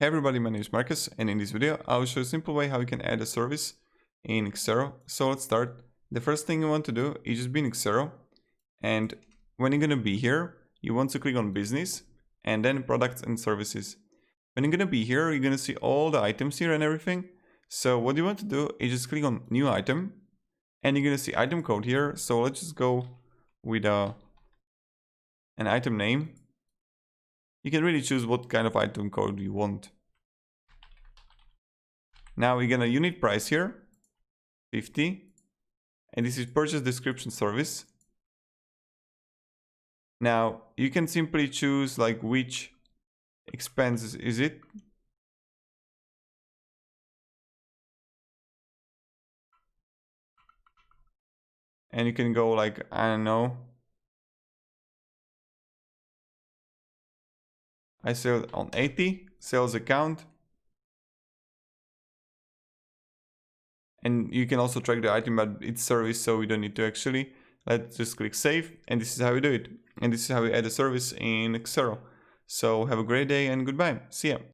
Hey everybody, my name is Marcus, and in this video I will show you a simple way how you can add a service in Xero. So let's start. The first thing you want to do is just be in Xero, and when you're going to be here, you want to click on business and then products and services. When you're going to be here, you're going to see all the items here and everything. So what you want to do is just click on new item, and you're going to see item code here. So let's just go with an item name. You can really choose what kind of item code you want. Now we're gonna unit price here, 50, and this is purchase description service. Now you can simply choose like which expenses is it. And you can go like, I don't know, I sell on 80, sales account. And you can also track the item, but it's service, so we don't need to actually. Let's just click save, and this is how we do it. And this is how we add a service in Xero. So have a great day and goodbye. See ya.